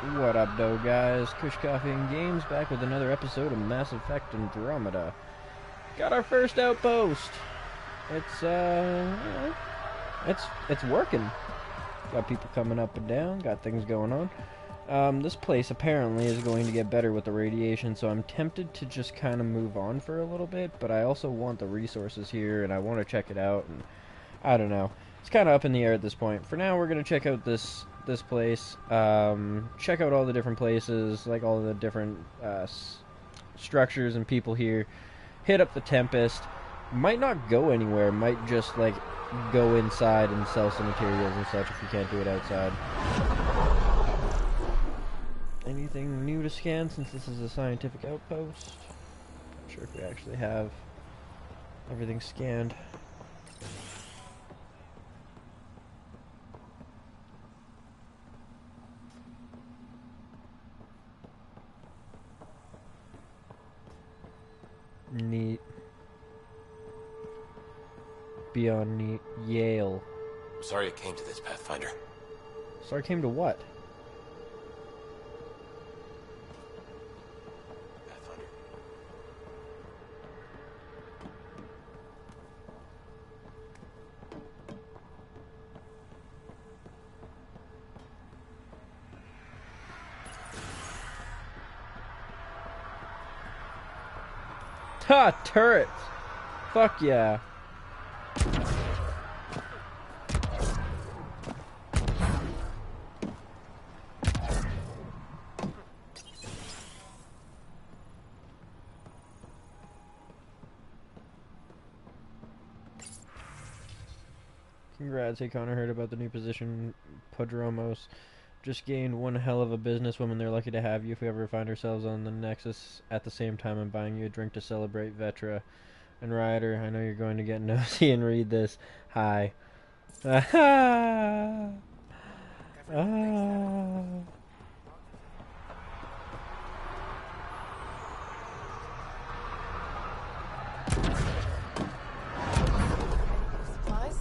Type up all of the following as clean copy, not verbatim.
What up, though, guys? Kush Coffee and Games back with another episode of Mass Effect Andromeda. Got our first outpost. It's it's working. Got people coming up and down. Got things going on. This place apparently is going to get better with the radiation, so I'm tempted to just kind of move on for a little bit. But I also want the resources here, and I want to check it out. And I don't know. It's kind of up in the air at this point. For now, we're gonna check out this place. Check out all the different places, like all the different structures and people here. Hit up the Tempest. Might not go anywhere. Might just like go inside and sell some materials and such if you can't do it outside. Anything new to scan since this is a scientific outpost? Not sure if we actually have everything scanned. Neat. Beyond neat. Yale. I'm sorry it came to this, Pathfinder. Sorry it came to what? Pathfinder. Ha! Turrets! Fuck yeah. Congrats, hey Connor, heard about the new position, Podromos. Just gained one hell of a businesswoman. They're lucky to have you if we ever find ourselves on the Nexus. At the same time, I'm buying you a drink to celebrate, Vetra. And Ryder, I know you're going to get nosy and read this. Hi. Ah. Ah.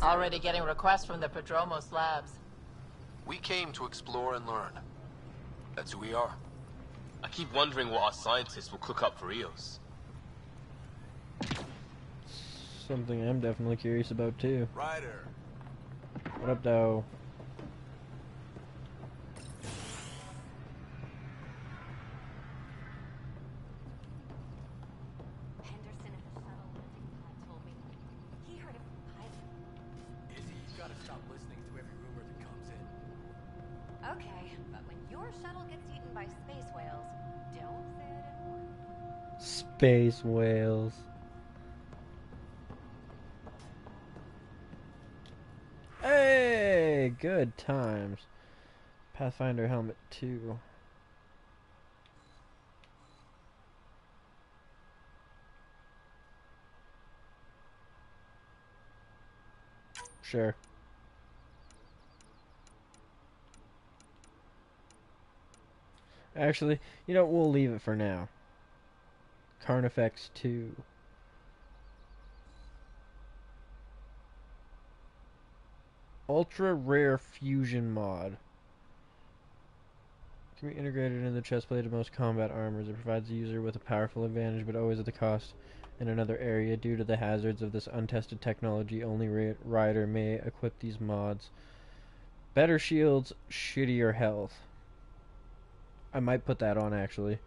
Already getting requests from the Podromos labs. We came to explore and learn. That's who we are. I keep wondering what our scientists will cook up for Eos. Something I'm definitely curious about too. Ryder. What up, though? Henderson at the shuttle landing pad told me he heard a pilot. Izzy, you gotta stop listening to every rumor that comes in. Okay, but when your shuttle gets eaten by space whales, don't say it anymore. Space whales. Hey, good times. Pathfinder helmet 2. Sure. Actually, you know, we'll leave it for now. Carnifex 2. Ultra rare fusion mod. Can be integrated into the chestplate of most combat armors. It provides the user with a powerful advantage, but always at the cost in another area. Due to the hazards of this untested technology, only Rider may equip these mods. Better shields, shittier health. I might put that on, actually.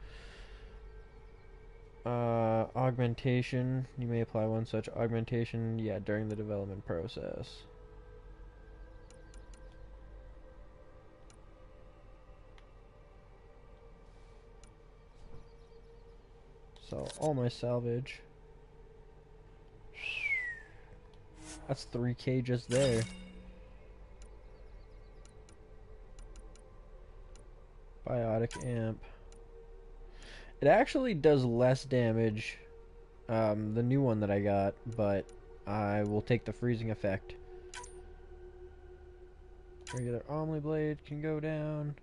Augmentation. You may apply one such augmentation, yeah, during the development process. So, all my salvage. That's 3K just there. Biotic amp. It actually does less damage, the new one that I got, but I will take the freezing effect. Regular Omni Blade can go down.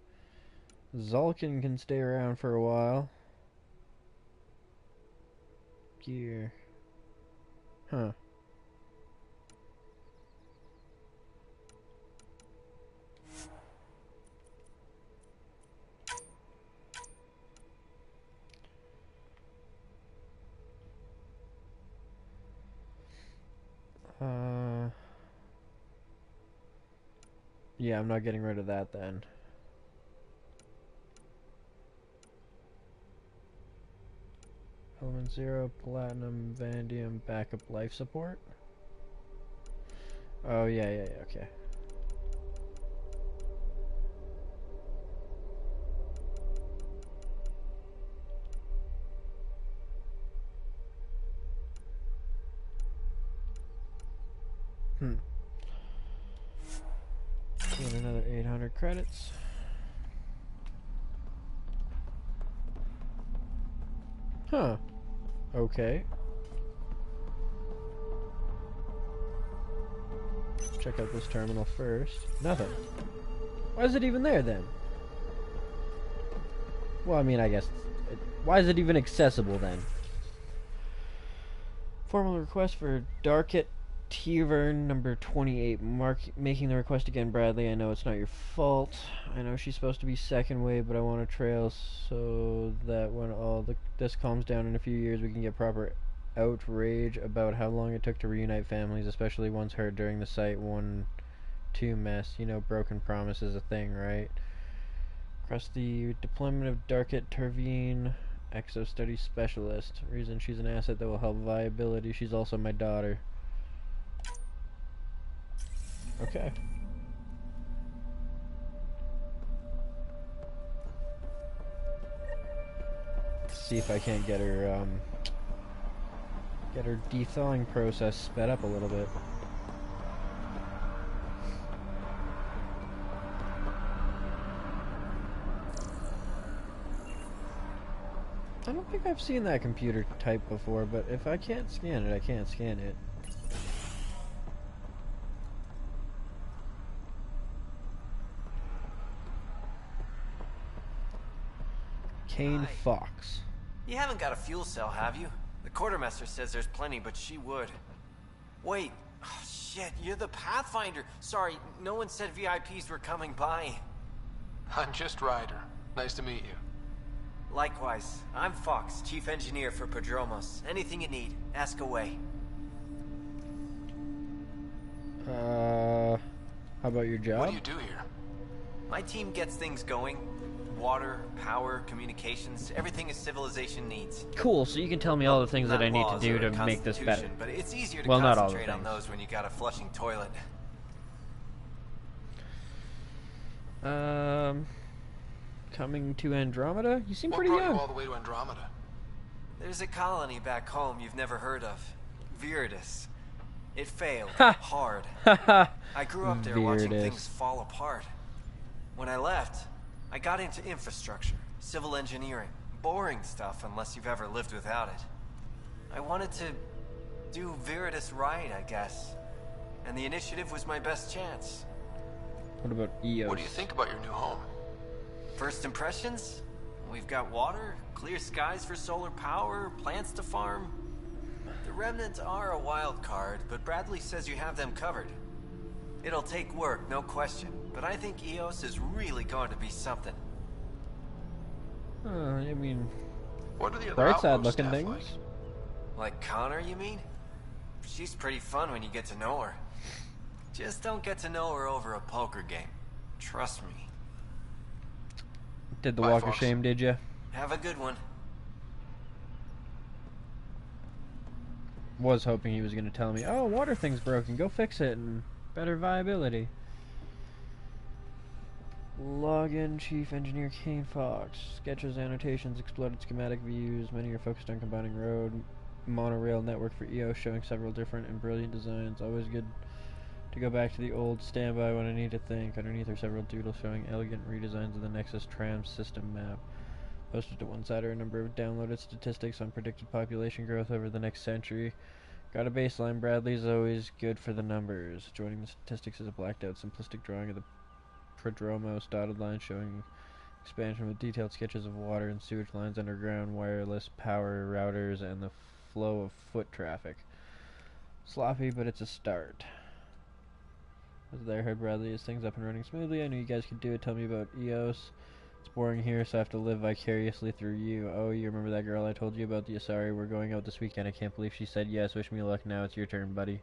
Zulkin can stay around for a while. Gear. Huh. Yeah, I'm not getting rid of that then. Element 0, platinum, vanadium, backup life support. Oh, yeah, okay. Get another 800 credits. Huh. Okay. Check out this terminal first. Nothing. Why is it even there then? Well, I mean, I guess... why is it even accessible then? Formal request for Darkit Tevern number 28. Making the request again, Bradley. I know it's not your fault. I know she's supposed to be second wave, but I want a trail so that when all this calms down in a few years, we can get proper outrage about how long it took to reunite families, especially ones hurt during the Site 1-2 mess. You know, broken promise is a thing, right? Across the deployment of Darkit Tervine, Exo Study Specialist. Reason she's an asset that will help viability. She's also my daughter. Okay. Let's see if I can't get her de-thawing process sped up a little bit. I don't think I've seen that computer type before, but if I can't scan it, I can't scan it. Kane Fox. You haven't got a fuel cell, have you? The quartermaster says there's plenty, but she would. Wait. Oh, shit, you're the Pathfinder. Sorry, no one said VIPs were coming by. I'm just Ryder. Nice to meet you. Likewise. I'm Fox, chief engineer for Prodromos. Anything you need, ask away. How about your job? What do you do here? My team gets things going. Water, power, communications, everything a civilization needs. Cool, so you can tell me all the things that I need to do to make this better. But it's easier to well, not all the concentrate things. on those when you got a flushing toilet. Coming to Andromeda? You seem What pretty brought young. you all the way to Andromeda? There's a colony back home you've never heard of. Viridis. It failed. Ha! Hard. Haha. I grew up there watching Viridis. things fall apart. When I left, I got into infrastructure, civil engineering. Boring stuff unless you've ever lived without it. I wanted to do Viridis right, I guess. And the initiative was my best chance. What about EOS? What do you think about your new home? First impressions? We've got water, clear skies for solar power, plants to farm. The remnants are a wild card, but Bradley says you have them covered. It'll take work, no question, but I think EOS is really going to be something. I mean, What are the other bright side Outpost looking staff things. Like Connor, you mean? She's pretty fun when you get to know her. Just don't get to know her over a poker game. Trust me. Did the Bye, walk of Fox. shame, did ya? Have a good one. Was hoping he was going to tell me, oh, water thing's broken, go fix it, and better viability. Login, Chief Engineer Kane Fox. Sketches, annotations, exploded schematic views. Many are focused on combining road, monorail network for EOS, showing several different and brilliant designs. Always good to go back to the old standby when I need to think. Underneath are several doodles showing elegant redesigns of the Nexus tram system map. Posted to one side are a number of downloaded statistics on predicted population growth over the next century. Got a baseline. Bradley's always good for the numbers. Joining the statistics is a blacked out simplistic drawing of the Prodromos dotted line showing expansion with detailed sketches of water and sewage lines underground, wireless power routers, and the flow of foot traffic. Sloppy, but it's a start. As there, heard Bradley is things up and running smoothly. I knew you guys could do it. Tell me about EOS. It's boring here, so I have to live vicariously through you. Oh, you remember that girl I told you about? The Asari? We're going out this weekend. I can't believe she said yes. Wish me luck. Now it's your turn, buddy.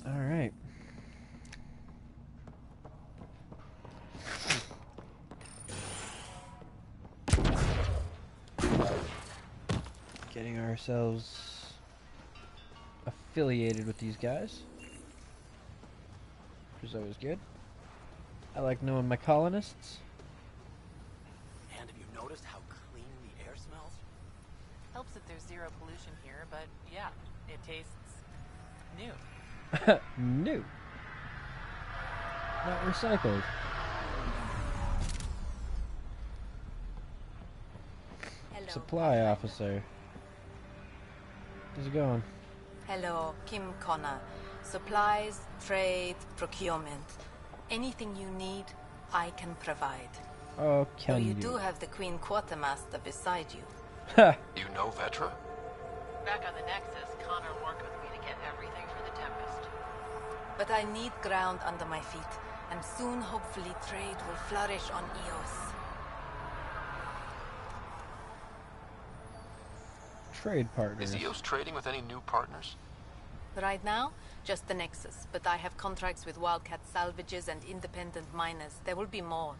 Alright. Getting ourselves affiliated with these guys, which is always good. I like knowing my colonists. And have you noticed how clean the air smells? Helps that there's zero pollution here, but yeah, it tastes new. New. Not recycled. Hello. Supply officer. How's it going? Hello, Kim Connor. Supplies, trade, procurement. Anything you need, I can provide. Oh, Though can you do have the Queen Quartermaster beside you. Ha! You know Vetra? Back on the Nexus, Connor worked with me to get everything for the Tempest. But I need ground under my feet, and soon, hopefully, trade will flourish on Eos. Trade partners. Is EOS trading with any new partners? Right now, just the Nexus, but I have contracts with Wildcat salvages and independent miners. There will be more.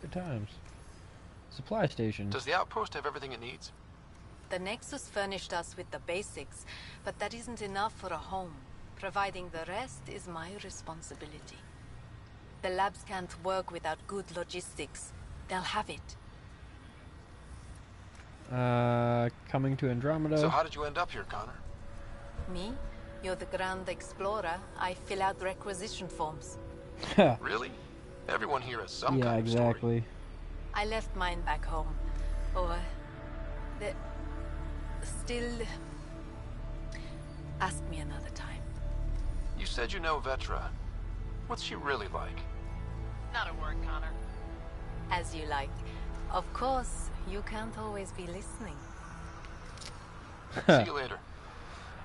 Good times. Supply station. Does the Outpost have everything it needs? The Nexus furnished us with the basics, but that isn't enough for a home. Providing the rest is my responsibility. The labs can't work without good logistics. They'll have it. Coming to Andromeda. So how did you end up here, Connor? Me? You're the Grand Explorer. I fill out requisition forms. Really? Everyone here has some Yeah, kind of story. exactly. I left mine back home. Or... the... still... Ask me another time. You said you know Vetra. What's she really like? Not a word, Connor. As you like. Of course, you can't always be listening. See you later.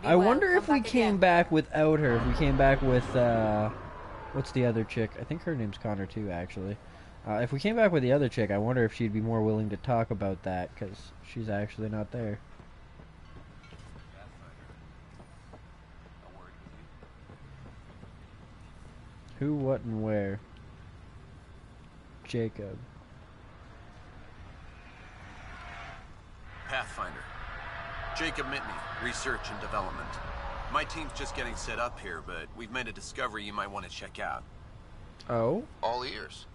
I well, wonder come if we back came again. back without her. If we came back with, what's the other chick? I think her name's Connor too, actually. If we came back with the other chick, I wonder if she'd be more willing to talk about that, because she's actually not there. Who, what, and where? Jacob. Pathfinder. Jacob Mitney, Research and Development. My team's just getting set up here, but we've made a discovery you might want to check out. Oh? All ears.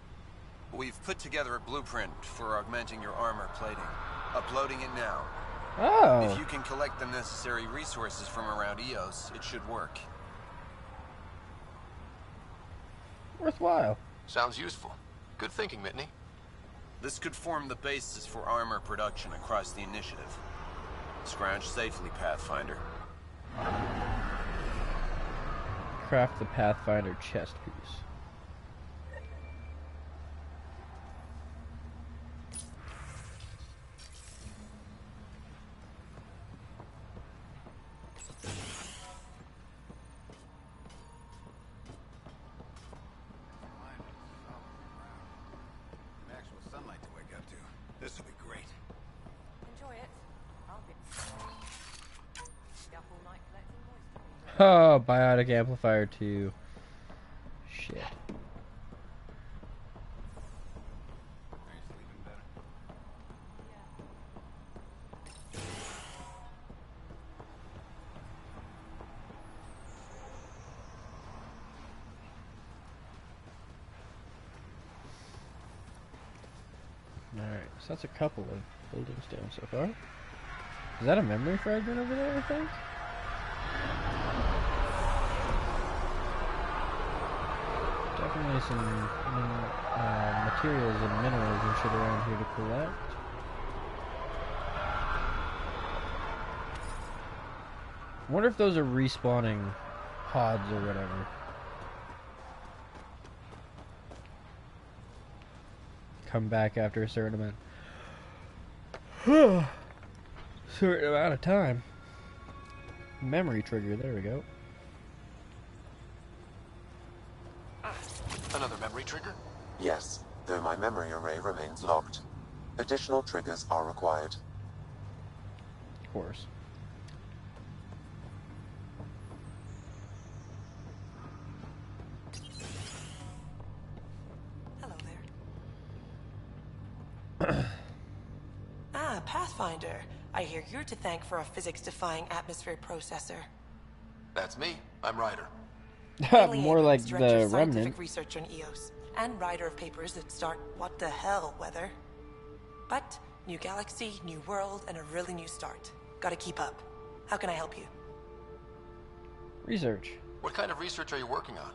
We've put together a blueprint for augmenting your armor plating. Uploading it now. Oh! If you can collect the necessary resources from around Eos, it should work. Worthwhile. Sounds useful. Good thinking, Mitney. This could form the basis for armor production across the initiative. Scrounge safely, Pathfinder. Craft the Pathfinder chest piece. Actual sunlight to wake up to. This will be great. Enjoy it. I'll be up all night collecting moisture. Oh, biotic amplifier 2. Shit. Are you sleeping better? Alright, so that's a couple of buildings down so far. Is that a memory fragment over there, I think? Definitely some materials and minerals and shit around here to collect. I wonder if those are respawning pods or whatever. Come back after a certain amount of time. Memory trigger, there we go. Another memory trigger? Yes, though my memory array remains locked. Additional triggers are required. Of course. Hello there. Pathfinder. I hear you're to thank for a physics-defying atmosphere processor. That's me. I'm Ryder. More like Director the of Remnant. Scientific Research on EOS, and writer of papers that start what the hell weather. But new galaxy, new world, and a really new start. Gotta keep up. How can I help you? Research. What kind of research are you working on?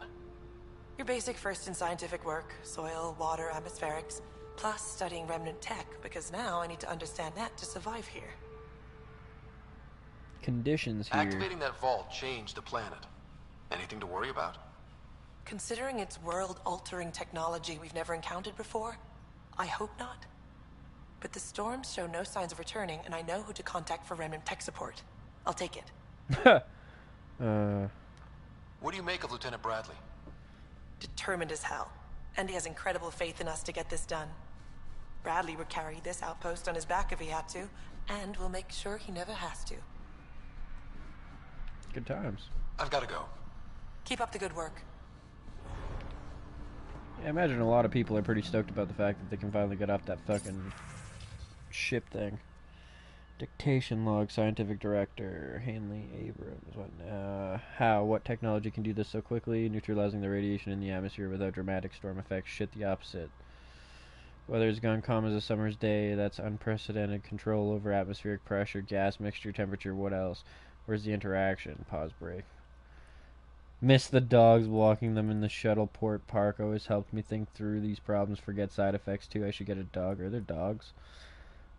Your basic first in scientific work, soil, water, atmospherics, plus studying remnant tech, because now I need to understand that to survive here. Conditions here. Activating that vault changed the planet. Anything to worry about? Considering it's world-altering technology we've never encountered before, I hope not. But the storms show no signs of returning, and I know who to contact for remnant tech support. I'll take it. What do you make of Lieutenant Bradley? Determined as hell. And he has incredible faith in us to get this done. Bradley would carry this outpost on his back if he had to, and we'll make sure he never has to. Good times. I've got to go. Keep up the good work. Yeah, I imagine a lot of people are pretty stoked about the fact that they can finally get off that fucking ship thing. Dictation log, scientific director, Hanley Abrams. What technology can do this so quickly? Neutralizing the radiation in the atmosphere without dramatic storm effects. Shit, the opposite. Weather's gone calm as a summer's day. That's unprecedented control over atmospheric pressure, gas mixture, temperature. What else? Where's the interaction? Pause break. Miss the dogs, walking them in the shuttle port park always helped me think through these problems. Forget side effects too. I should get a dog. Are there dogs?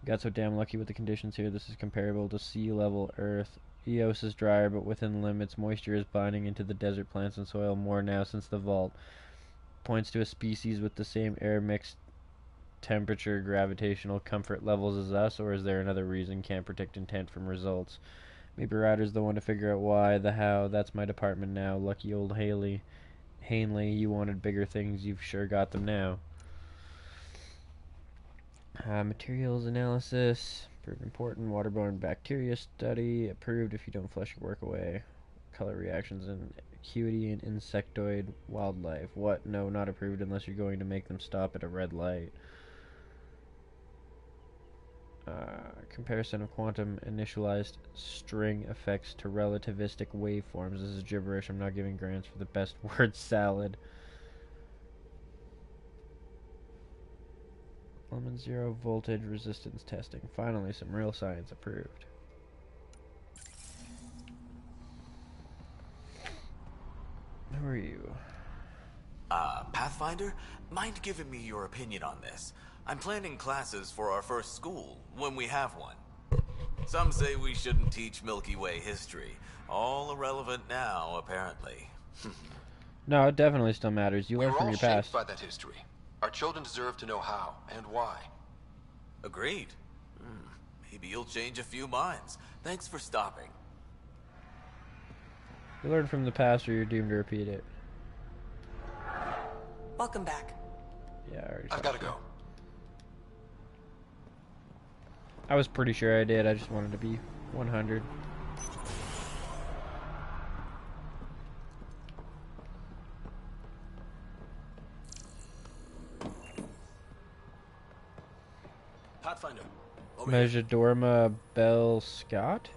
Got so damn lucky with the conditions here. This is comparable to sea level Earth. Eos is drier but within limits. Moisture is binding into the desert plants and soil more now since the vault. Points to a species with the same air mixed temperature, gravitational comfort levels as us, or is there another reason? Can't predict intent from results. Maybe Ryder's the one to figure out why, the how. That's my department now. Lucky old Hanley, you wanted bigger things. You've sure got them now. Materials analysis. Proved important. Waterborne bacteria study. Approved if you don't flush your work away. Color reactions and acuity in insectoid wildlife. What? No, not approved unless you're going to make them stop at a red light. Comparison of quantum initialized string effects to relativistic waveforms. This is gibberish. I'm not giving grants for the best word salad. Element 0 voltage resistance testing. Finally, some real science approved. Who are you? Pathfinder? Mind giving me your opinion on this? I'm planning classes for our first school, when we have one. Some say we shouldn't teach Milky Way history. All irrelevant now, apparently. No, it definitely still matters. You learn from your past. We're all shaped by that history. Our children deserve to know how and why. Agreed. Maybe you'll change a few minds. Thanks for stopping. You learn from the past or you're doomed to repeat it. Welcome back. Yeah, I already I've got to go. I was pretty sure I did. I just wanted to be 100. Pathfinder. Majordorma Bell Scott?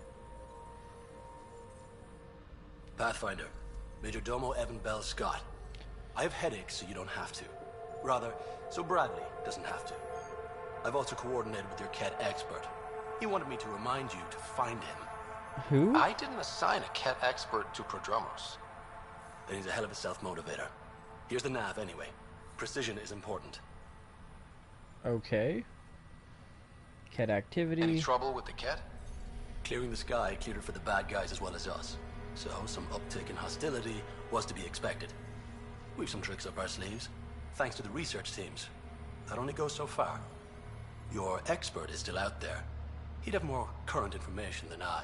Pathfinder. Majordomo Evan Bell Scott. I have headaches, so you don't have to. Rather, so Bradley doesn't have to. I've also coordinated with your Ket expert. He wanted me to remind you to find him. Who? I didn't assign a Ket expert to Prodromos. Then he's a hell of a self-motivator. Here's the nav anyway. Precision is important. Okay. Ket activity. Any trouble with the Ket? Clearing the sky cleared it for the bad guys as well as us. So some uptick in hostility was to be expected. We've some tricks up our sleeves, thanks to the research teams. That only goes so far. Your expert is still out there. He'd have more current information than I.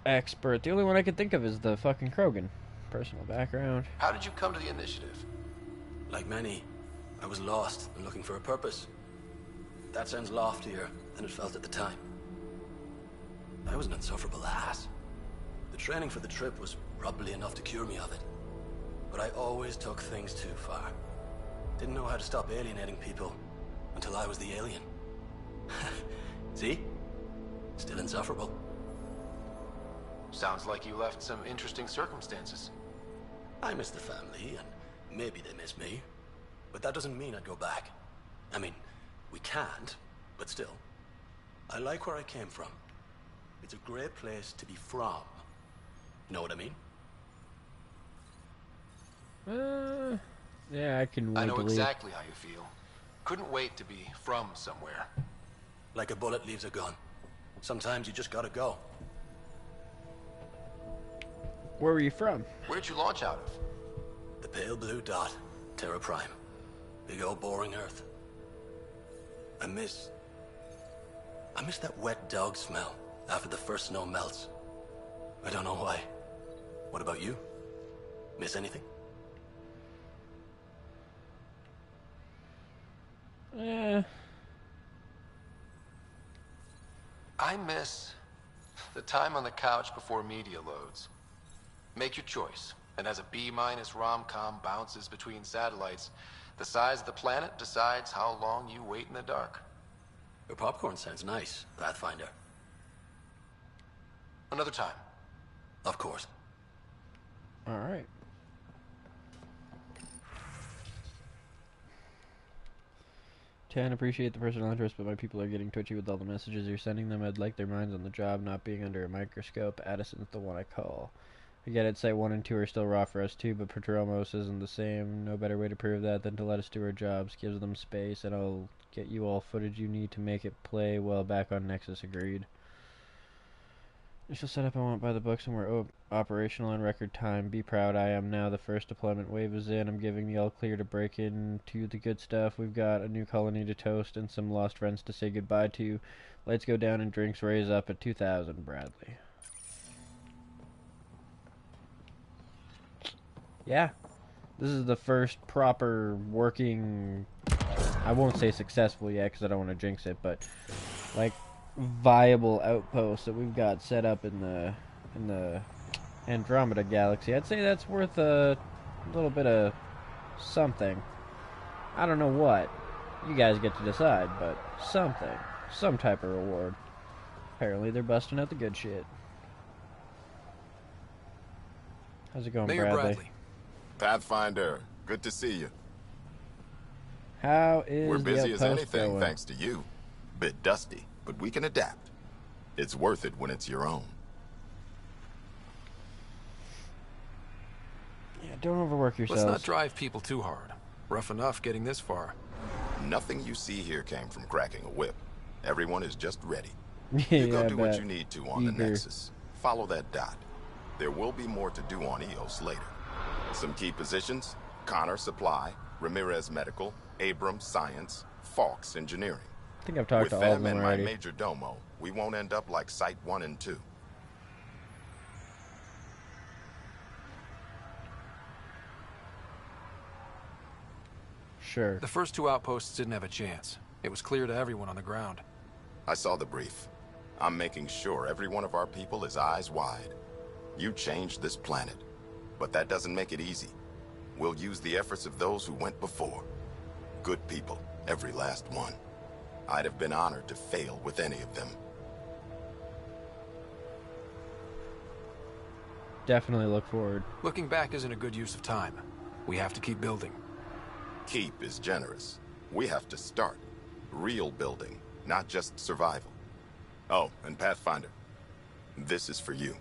Expert. The only one I could think of is the fucking Krogan. Personal background. How did you come to the initiative? Like many, I was lost and looking for a purpose. That sounds loftier than it felt at the time. I was an insufferable ass. The training for the trip was probably enough to cure me of it. But I always took things too far. Didn't know how to stop alienating people until I was the alien. See? Still insufferable. Sounds like you left some interesting circumstances. I miss the family, and maybe they miss me. But that doesn't mean I'd go back. I mean, we can't, but still. I like where I came from. It's a great place to be from. Know what I mean? Yeah, I can I know believe. exactly how you feel. Couldn't wait to be from somewhere. Like a bullet leaves a gun. Sometimes you just gotta go. Where were you from? Where'd you launch out of? The pale blue dot. Terra Prime. Big old boring Earth. I miss that wet dog smell after the first snow melts. I don't know why. What about you? Miss anything? I miss the time on the couch before media loads. Make your choice, and as a B-minus rom-com bounces between satellites, the size of the planet decides how long you wait in the dark. Your popcorn sounds nice, Pathfinder. Another time. Of course. All right. Appreciate the personal interest, but my people are getting twitchy with all the messages you're sending them. I'd like their minds on the job, not being under a microscope. Addison's the one I call. I get it, Site 1 and 2 are still raw for us too, but Prodromos isn't the same. No better way to prove that than to let us do our jobs. Gives them space, and I'll get you all footage you need to make it play well back on Nexus. Agreed. Initial setup I want by the books, and we're operational in record time. Be proud, I am now. The first deployment wave is in. I'm giving the all clear to break into the good stuff. We've got a new colony to toast and some lost friends to say goodbye to. Lights go down and drinks raise up at 2,000, Bradley. Yeah, this is the first proper working, I won't say successful yet because I don't want to jinx it, but like viable outpost that we've got set up in the Andromeda galaxy. I'd say that's worth a little bit of something. I don't know what. You guys get to decide, but something. Some type of reward. Apparently they're busting out the good shit. How's it going, Mayor Bradley? Pathfinder, good to see you. How is We're busy the as outpost anything, going? thanks to you. Bit dusty, but we can adapt. It's worth it when it's your own. Yeah, don't overwork yourselves. Let's not drive people too hard. Rough enough getting this far. Nothing you see here came from cracking a whip. Everyone is just ready. Yeah, You go I do what bet. you need to on the Nexus. Follow that dot. There will be more to do on EOS later. Some key positions: Connor Supply, Ramirez Medical, Abrams Science, Fawkes Engineering. I think I've talked With to all of them them and my already. major domo, we won't end up like Site 1 and 2. Sure. The first two outposts didn't have a chance. It was clear to everyone on the ground. I saw the brief. I'm making sure every one of our people is eyes wide. You changed this planet, but that doesn't make it easy. We'll use the efforts of those who went before. Good people, every last one. I'd have been honored to fail with any of them. Definitely look forward. Looking back isn't a good use of time. We have to keep building. Keep is generous. We have to start. Real building, not just survival. Oh, and Pathfinder, this is for you.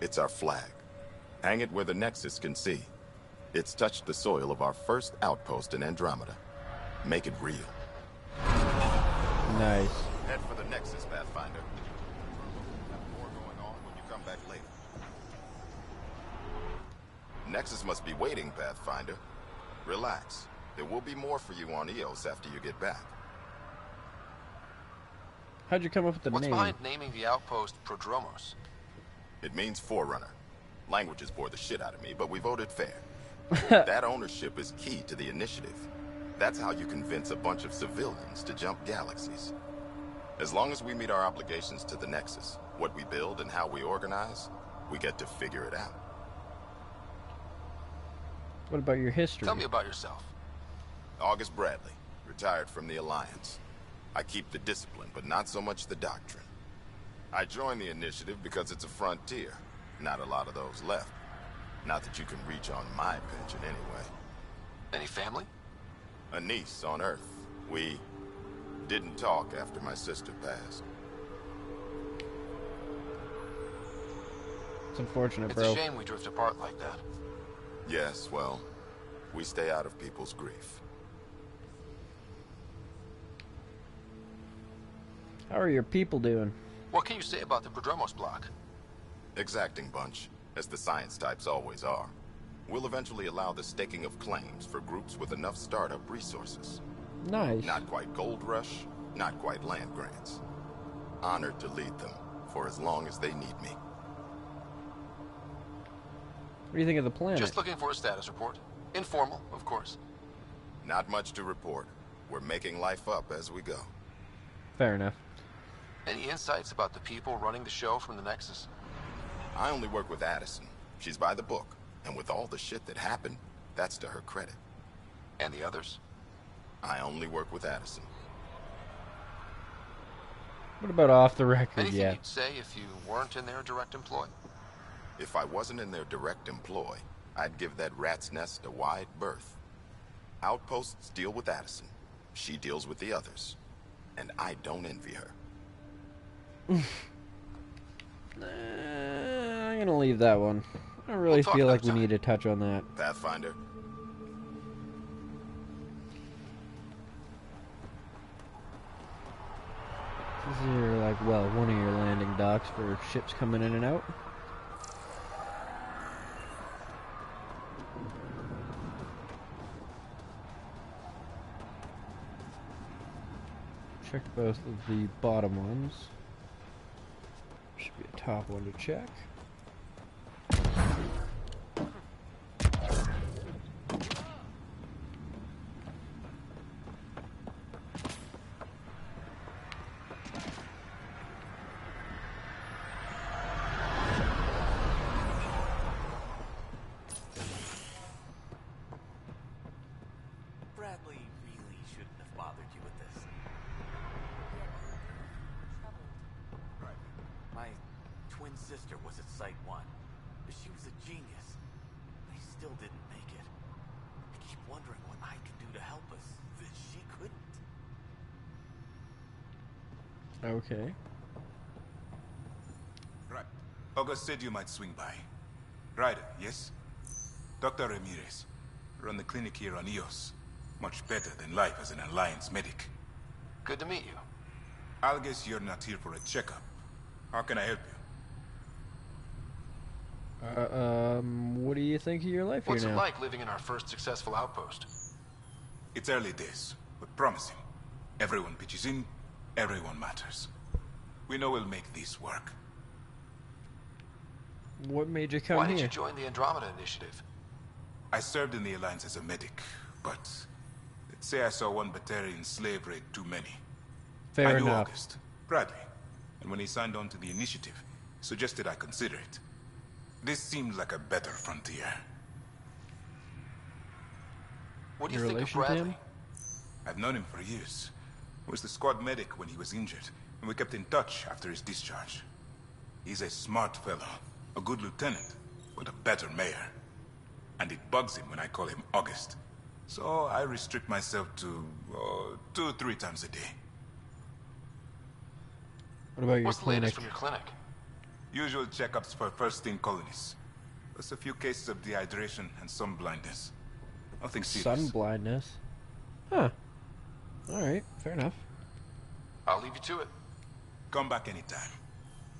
It's our flag. Hang it where the Nexus can see. It's touched the soil of our first outpost in Andromeda. Make it real. Nice. Head for the Nexus, Pathfinder. Have more going on when you come back later. Nexus must be waiting, Pathfinder. Relax. There will be more for you on EOS after you get back. How'd you come up with the What's name? behind naming the outpost Prodromos? It means Forerunner. Languages bore the shit out of me, but we voted fair. That ownership is key to the initiative. That's how you convince a bunch of civilians to jump galaxies. As long as we meet our obligations to the Nexus, what we build and how we organize, we get to figure it out. What about your history? Tell me about yourself. August Bradley, retired from the Alliance. I keep the discipline, but not so much the doctrine. I joined the initiative because it's a frontier. Not a lot of those left. Not that you can reach on my pension anyway. Any family? A niece on Earth. We didn't talk after my sister passed. It's unfortunate, It's bro. a shame we drift apart like that. Yes, well, we stay out of people's grief. How are your people doing? What can you say about the Prodromos block? Exacting bunch, as the science types always are. We'll eventually allow the staking of claims for groups with enough startup resources. Nice. Not quite gold rush, not quite land grants. Honored to lead them, for as long as they need me. What do you think of the planet? Just looking for a status report. Informal, of course. Not much to report. We're making life up as we go. Fair enough. Any insights about the people running the show from the Nexus? I only work with Addison. She's by the book. And with all the shit that happened, that's to her credit. And the others? I only work with Addison. What about off the record? Anything Yeah. you'd say if you weren't in their direct employ? If I wasn't in their direct employ, I'd give that rat's nest a wide berth. Outposts deal with Addison. She deals with the others. And I don't envy her. I'm gonna leave that one. I don't really feel like we need to touch on that. Pathfinder. Is there like, well, one of your landing docks for ships coming in and out? Check both of the bottom ones. Should be a top one to check. Bradley really shouldn't have bothered you with this. Right. My twin sister was at Site 1. She was a genius. They still didn't make it. I keep wondering what I can do to help us that she couldn't. Okay. Right. August said you might swing by. Ryder, yes? Dr. Ramirez. Run the clinic here on Eos. Much better than life as an Alliance medic. Good to meet you. I'll guess you're not here for a checkup. How can I help you? What do you think of your life What's here it now? like living in our first successful outpost? It's early days, but promising. Everyone pitches in, everyone matters. We know we'll make this work. What made you come Why here? did you join the Andromeda Initiative? I served in the Alliance as a medic, but let's say I saw one Batarian slave raid too many. Fair I knew enough. August, Bradley, and when he signed on to the initiative, he suggested I consider it. This seemed like a better frontier. What do you Your think of relation to Bradley? him? I've known him for years. He was the squad medic when he was injured, and we kept in touch after his discharge. He's a smart fellow, a good lieutenant, but a better mayor. And it bugs him when I call him August. So I restrict myself to 2-3 times a day. What about your What's the latest clinic? from your clinic? Usual checkups for first-in colonies. Plus a few cases of dehydration and sun blindness. Nothing serious. Sun blindness. Huh. Alright, fair enough. I'll leave you to it. Come back anytime.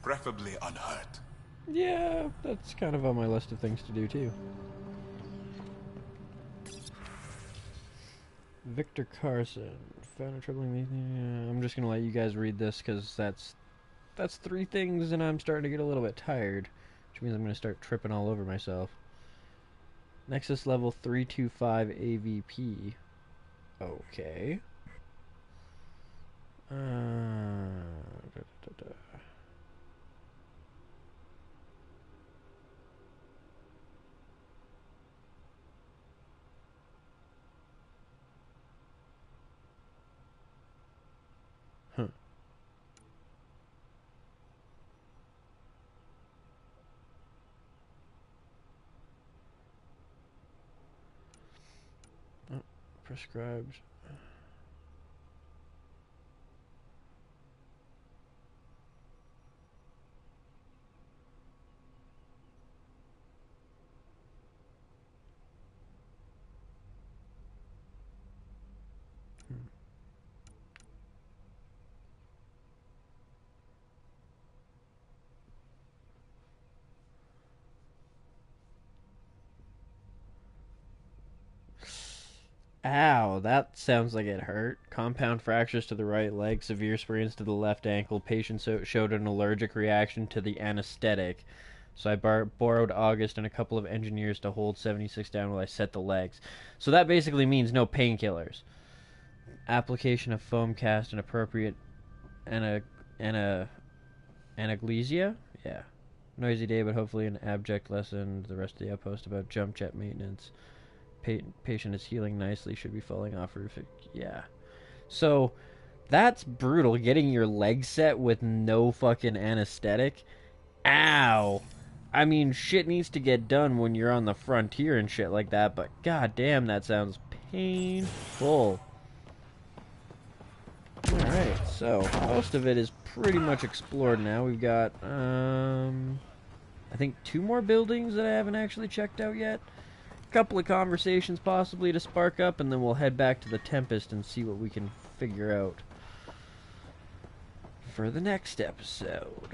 Preferably unhurt. Yeah, that's kind of on my list of things to do too. Victor Carson found a troubling. I'm just gonna let you guys read this because that's 3 things, and I'm starting to get a little bit tired, which means I'm gonna start tripping all over myself. Nexus level 325 AVP. Okay. Da, da, da. prescribed. Ow, that sounds like it hurt. Compound fractures to the right leg, severe sprains to the left ankle. Patient showed an allergic reaction to the anesthetic. So I borrowed August and a couple of engineers to hold 76 down while I set the legs. So that basically means no painkillers. Application of foam cast and appropriate analgesia? Yeah. Noisy day, but hopefully an abject lesson. The rest of the outpost about jump jet maintenance. Patient is healing nicely, should be falling off roof. Yeah. So, that's brutal. Getting your leg set with no fucking anesthetic. Ow. I mean, shit needs to get done when you're on the frontier and shit like that, but goddamn, that sounds painful. Alright, so, most of it is pretty much explored now. We've got, I think 2 more buildings that I haven't actually checked out yet. Couple of conversations possibly to spark up, and then we'll head back to the Tempest and see what we can figure out for the next episode.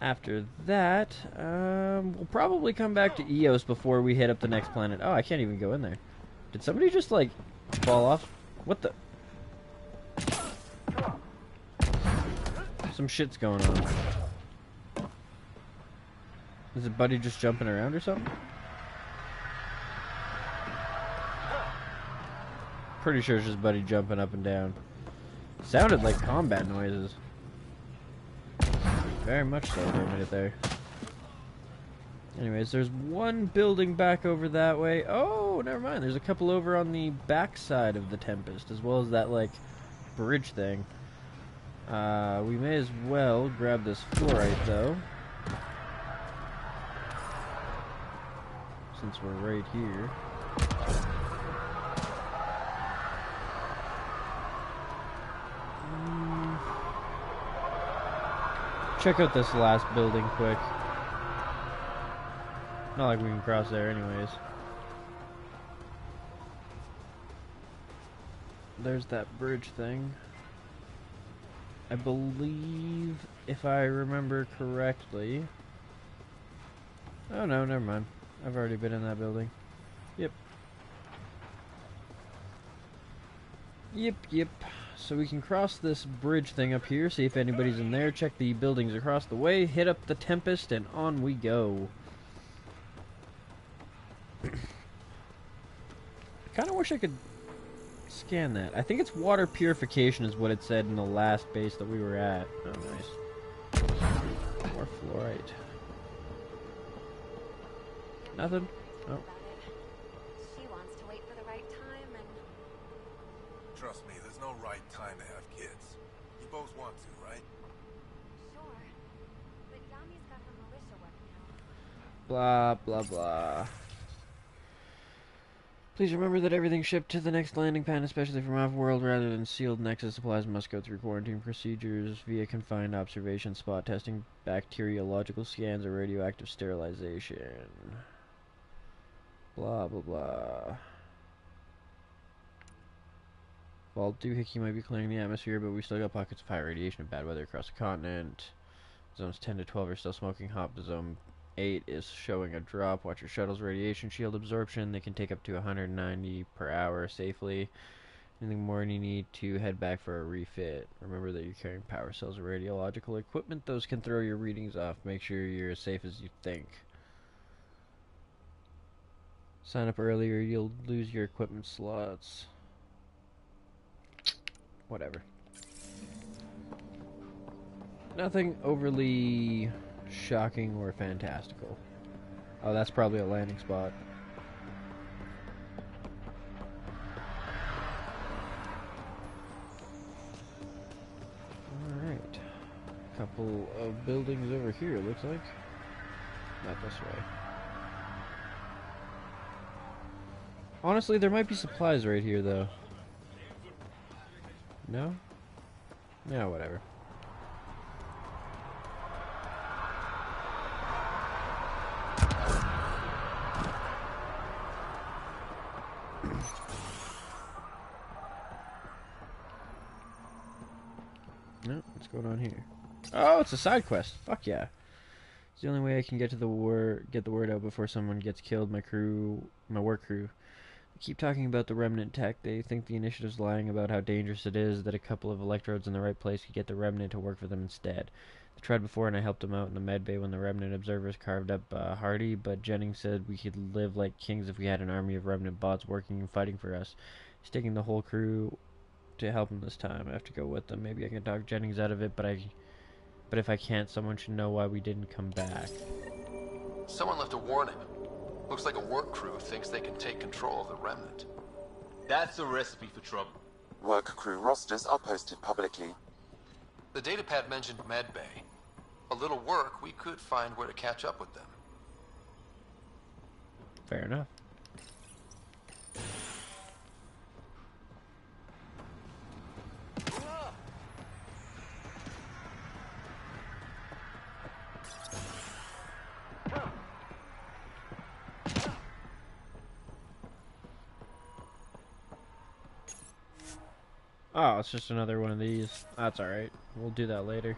After that, we'll probably come back to Eos before we hit up the next planet. Oh, I can't even go in there. Did somebody just, like, fall off? What the? Some shit's going on. Is it Buddy just jumping around or something? Pretty sure it's just Buddy jumping up and down. Sounded like combat noises. Very much so for a minute there. Anyways, there's one building back over that way. Oh, never mind. There's a couple over on the back side of the Tempest, as well as that, like, bridge thing. We may as well grab this fluorite, though. Since we're right here. Check out this last building quick. Not like we can cross there anyways. There's that bridge thing. I believe, if I remember correctly... Oh no, never mind. I've already been in that building. Yep. Yep. So we can cross this bridge thing up here, see if anybody's in there, check the buildings across the way, hit up the Tempest, and on we go. Kinda wish I could scan that. I think it's water purification is what it said in the last base that we were at. Oh, nice. More fluorite. Nothing? Oh. She wants to wait for the right time and... Trust me, there's no right time to have kids. You both want to, right? Sure. But Yami's got her militia working out. Blah, blah, blah. Please remember that everything shipped to the next landing pad, especially from off-world rather than sealed Nexus supplies, must go through quarantine procedures via confined observation, spot testing, bacteriological scans, or radioactive sterilization. Blah, blah, blah. While doohickey might be clearing the atmosphere, but we still got pockets of high radiation and bad weather across the continent. Zones 10 to 12 are still smoking hot. The zone 8 is showing a drop. Watch your shuttle's radiation shield absorption. They can take up to 190 per hour safely. Anything more and you need to head back for a refit. Remember that you're carrying power cells or radiological equipment. Those can throw your readings off. Make sure you're as safe as you think. Sign up early or you'll lose your equipment slots. Whatever. Nothing overly shocking or fantastical. Oh, that's probably a landing spot. Alright. Couple of buildings over here, it looks like. Not this way. Honestly, there might be supplies right here, though. No? Yeah, whatever. No, what's going on here? Oh, it's a side quest. Fuck yeah. It's the only way I can get the word out before someone gets killed. My work crew. They keep talking about the remnant tech. They think the initiative's lying about how dangerous it is, that a couple of electrodes in the right place could get the remnant to work for them instead. They tried before and I helped them out in the med bay when the remnant observers carved up Hardy, but Jennings said we could live like kings if we had an army of remnant bots working and fighting for us. He's taking the whole crew to help him this time. I have to go with them. Maybe I can talk Jennings out of it, but if I can't, someone should know why we didn't come back. Someone left a warning. Looks like a work crew thinks they can take control of the remnant. That's a recipe for trouble. Work crew rosters are posted publicly. The datapad mentioned medbay. A little work, we could find where to catch up with them. Fair enough. Oh, it's just another one of these. That's alright. We'll do that later.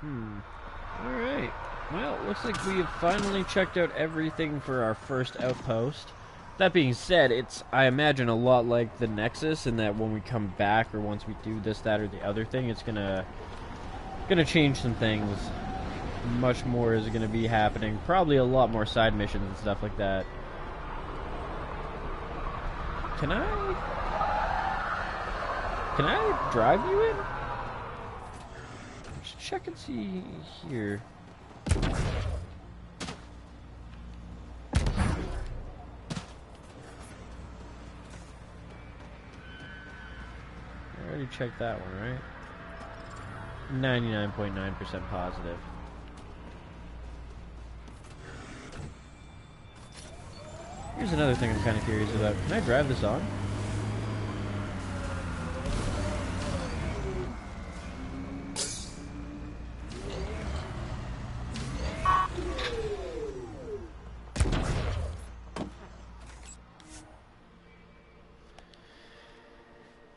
Alright. Well, looks like we have finally checked out everything for our first outpost. That being said, it's, I imagine, a lot like the Nexus in that when we come back, or once we do this, that, or the other thing, it's gonna change some things. Much more is gonna be happening. Probably a lot more side missions and stuff like that. Can I drive you in? Just check and see here. I already checked that one, right? 99.9% positive. Here's another thing I'm kind of curious about. Can I drive this on?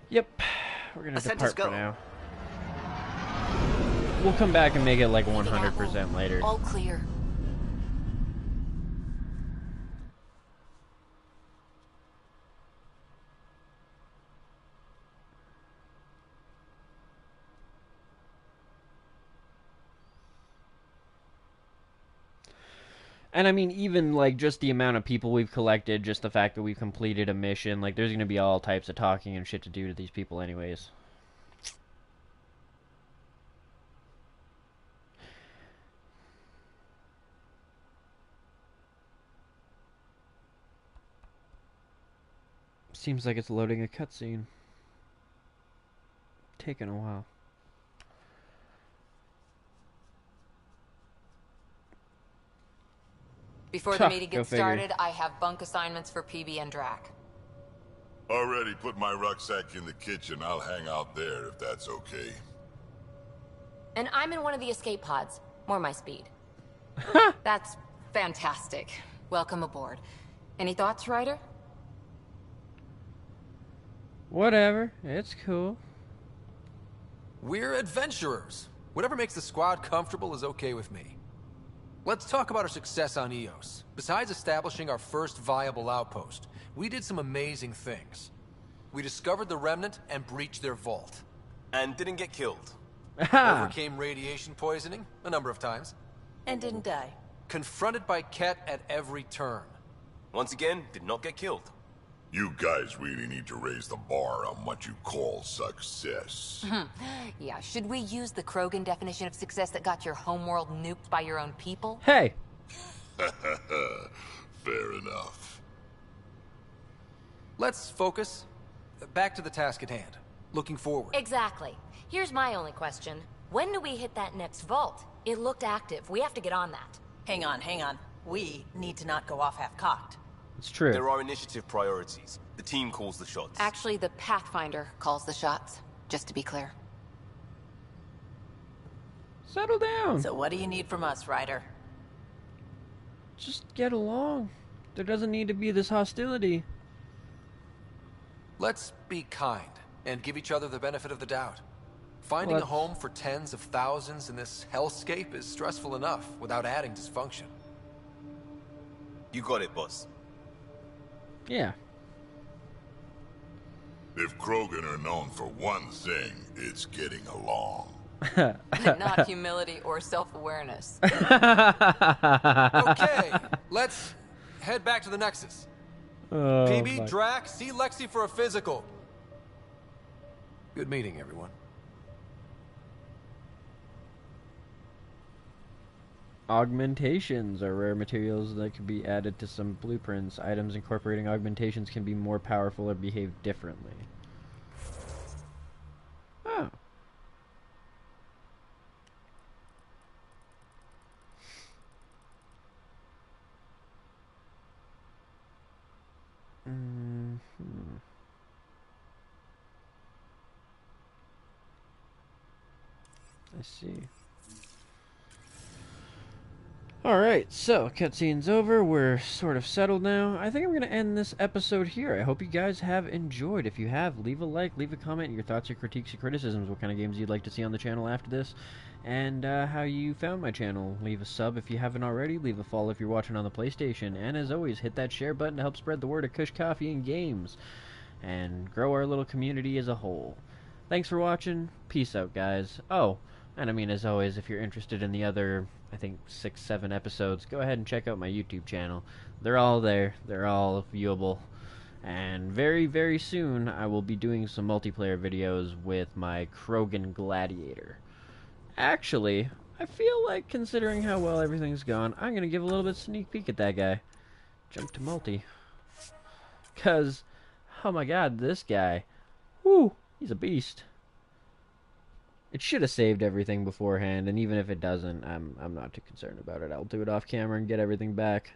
Yep, we're gonna depart for now. We'll come back and make it like 100% later. All clear. And I mean, even like just the amount of people we've collected, just the fact that we've completed a mission, like there's gonna be all types of talking and shit to do to these people anyways. Seems like it's loading a cutscene. Taking a while. Before the meeting gets started, I have bunk assignments for PB and Drac. Already put my rucksack in the kitchen. I'll hang out there if that's okay. And I'm in one of the escape pods. More my speed. That's fantastic. Welcome aboard. Any thoughts, Ryder? Whatever. It's cool. We're adventurers. Whatever makes the squad comfortable is okay with me. Let's talk about our success on Eos. Besides establishing our first viable outpost, we did some amazing things. We discovered the Remnant and breached their vault. And didn't get killed. Overcame radiation poisoning a number of times. And didn't die. Confronted by Ket at every turn. Once again, did not get killed. You guys really need to raise the bar on what you call success. Yeah, should we use the Krogan definition of success that got your homeworld nuked by your own people? Hey! Fair enough. Let's focus. Back to the task at hand. Looking forward. Exactly. Here's my only question. When do we hit that next vault? It looked active. We have to get on that. Hang on. We need to not go off half-cocked. It's true. There are initiative priorities. The team calls the shots. Actually, the Pathfinder calls the shots, just to be clear. Settle down. So what do you need from us, Ryder? Just get along. There doesn't need to be this hostility. Let's be kind and give each other the benefit of the doubt. Finding a home for tens of thousands in this hellscape is stressful enough without adding dysfunction. You got it, boss. Yeah. If Krogan are known for one thing, it's getting along. Not humility or self-awareness. Okay, let's head back to the Nexus. Oh, PB, Drac, see Lexi for a physical. Good meeting, everyone. Augmentations are rare materials that can be added to some blueprints. Items incorporating augmentations can be more powerful or behave differently. Oh. I see. Alright, so cutscene's over. We're sort of settled now. I think I'm going to end this episode here. I hope you guys have enjoyed. If you have, leave a like, leave a comment, your thoughts, your critiques, your criticisms, what kind of games you'd like to see on the channel after this, and how you found my channel. Leave a sub if you haven't already, leave a follow if you're watching on the PlayStation, and as always, hit that share button to help spread the word of Kush Coffee and Games, and grow our little community as a whole. Thanks for watching. Peace out, guys. Oh, and I mean, as always, if you're interested in the other, I think, 6-7 episodes, go ahead and check out my YouTube channel. They're all there. They're all viewable. And very, very soon, I will be doing some multiplayer videos with my Krogan Gladiator. Actually, I feel like, considering how well everything's gone, I'm going to give a little bit sneak peek at that guy. Jump to multi. Because, oh my god, this guy. Whew, he's a beast. It should have saved everything beforehand, and even if it doesn't, I'm not too concerned about it. I'll do it off camera and get everything back.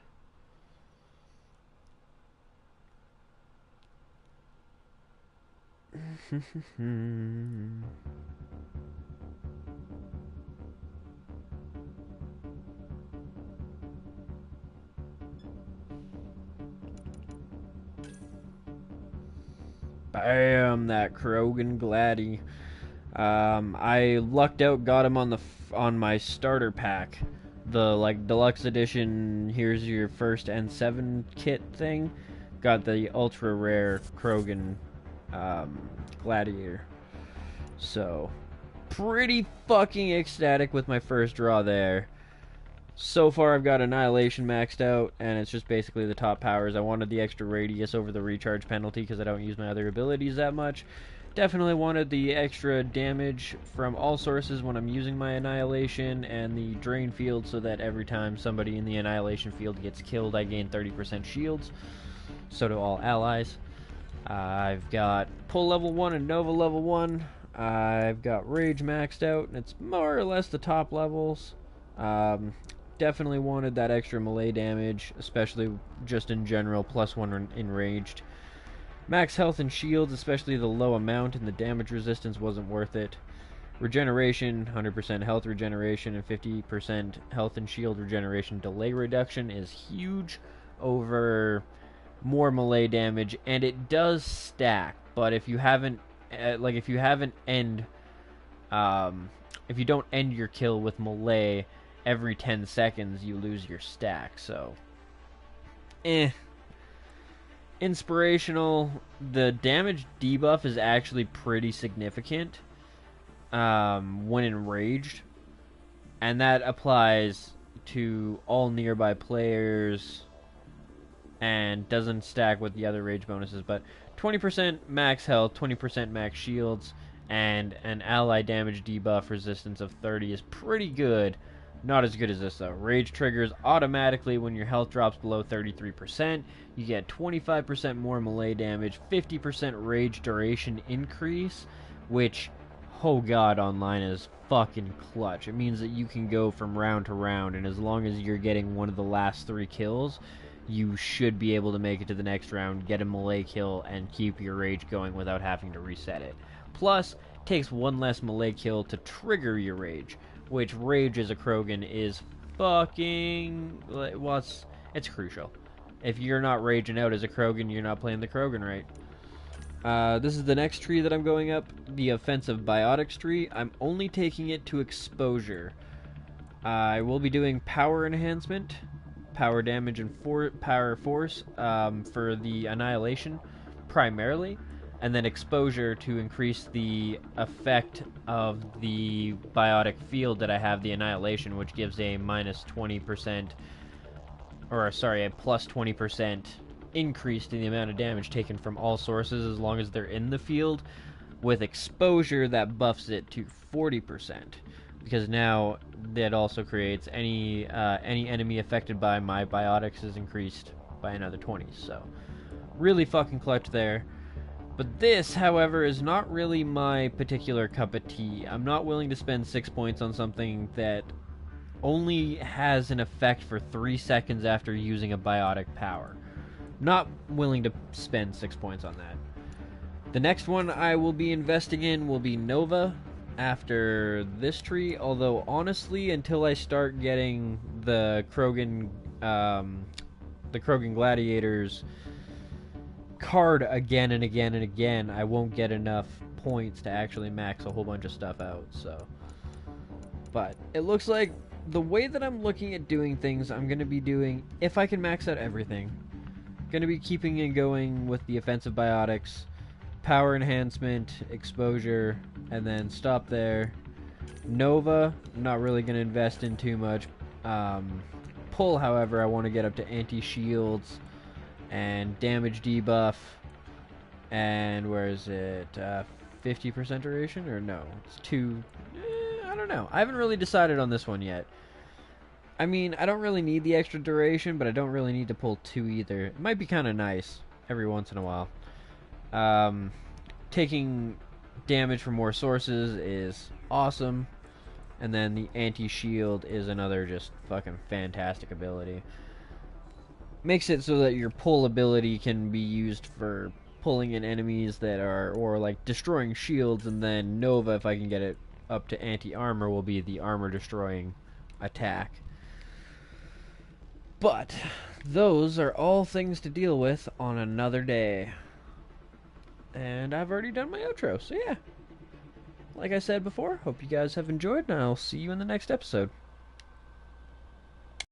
Bam, that Krogan Gladdy. I lucked out, got him on my starter pack, the like deluxe edition. Here's your first N7 kit thing. Got the ultra rare Krogan Gladiator. So pretty fucking ecstatic with my first draw there. So far I've got Annihilation maxed out, and it's just basically the top powers. I wanted the extra radius over the recharge penalty because I don't use my other abilities that much. Definitely wanted the extra damage from all sources when I'm using my Annihilation, and the drain field so that every time somebody in the Annihilation field gets killed, I gain 30% shields. So do all allies. I've got Pull level 1 and Nova level 1. I've got Rage maxed out, and it's more or less the top levels. Definitely wanted that extra melee damage, especially just in general, +1 enraged. Max health and shields, especially the low amount, and the damage resistance wasn't worth it. Regeneration, 100% health regeneration and 50% health and shield regeneration delay reduction is huge over more melee damage, and it does stack. But if you haven't, if you don't end your kill with melee every 10 seconds, you lose your stack. So, Inspirational. The damage debuff is actually pretty significant when enraged, and that applies to all nearby players and doesn't stack with the other rage bonuses. But 20% max health, 20% max shields, and an ally damage debuff resistance of 30 is pretty good. Not as good as this, though. Rage triggers automatically when your health drops below 33%. You get 25% more melee damage, 50% rage duration increase, which, oh god, online is fucking clutch. It means that you can go from round to round, and as long as you're getting one of the last 3 kills, you should be able to make it to the next round, get a melee kill, and keep your rage going without having to reset it. Plus, it takes one less melee kill to trigger your rage, which rage as a Krogan is fucking... well, it's crucial. If you're not raging out as a Krogan, you're not playing the Krogan right. This is the next tree that I'm going up, the offensive biotics tree. I'm only taking it to exposure. I will be doing power enhancement, power damage, and power force for the annihilation primarily, and then exposure to increase the effect of the biotic field that I have, the annihilation, which gives a minus 20%, or sorry, a plus 20% increase in the amount of damage taken from all sources as long as they're in the field. With exposure, that buffs it to 40%. Because now that also creates any enemy affected by my biotics is increased by another 20. So really fucking clutch there. But this, however, is not really my particular cup of tea. I'm not willing to spend 6 points on something that only has an effect for 3 seconds after using a biotic power. Not willing to spend 6 points on that. The next one I will be investing in will be Nova after this tree, although honestly, until I start getting the Krogan Gladiators card again and again and again, I won't get enough points to actually max a whole bunch of stuff out. So, but it looks like the way that I'm looking at doing things, I'm going to be doing, if I can max out everything, going to be keeping and going with the offensive biotics, power enhancement, exposure, and then stop there. Nova, I'm not really going to invest in too much. Pull, however, I want to get up to anti-shields and damage debuff. And where is it? 50% duration? Or no? It's 2... I don't know. I haven't really decided on this one yet. I mean, I don't really need the extra duration, but I don't really need to pull 2 either. It might be kind of nice every once in a while. Taking damage from more sources is awesome, and then the anti-shield is another just fucking fantastic ability. Makes it so that your pull ability can be used for pulling in enemies that are, or like destroying shields, and then Nova, if I can get it up to anti-armor, will be the armor destroying attack. But those are all things to deal with on another day. And I've already done my outro, so yeah. Like I said before, hope you guys have enjoyed, and I'll see you in the next episode.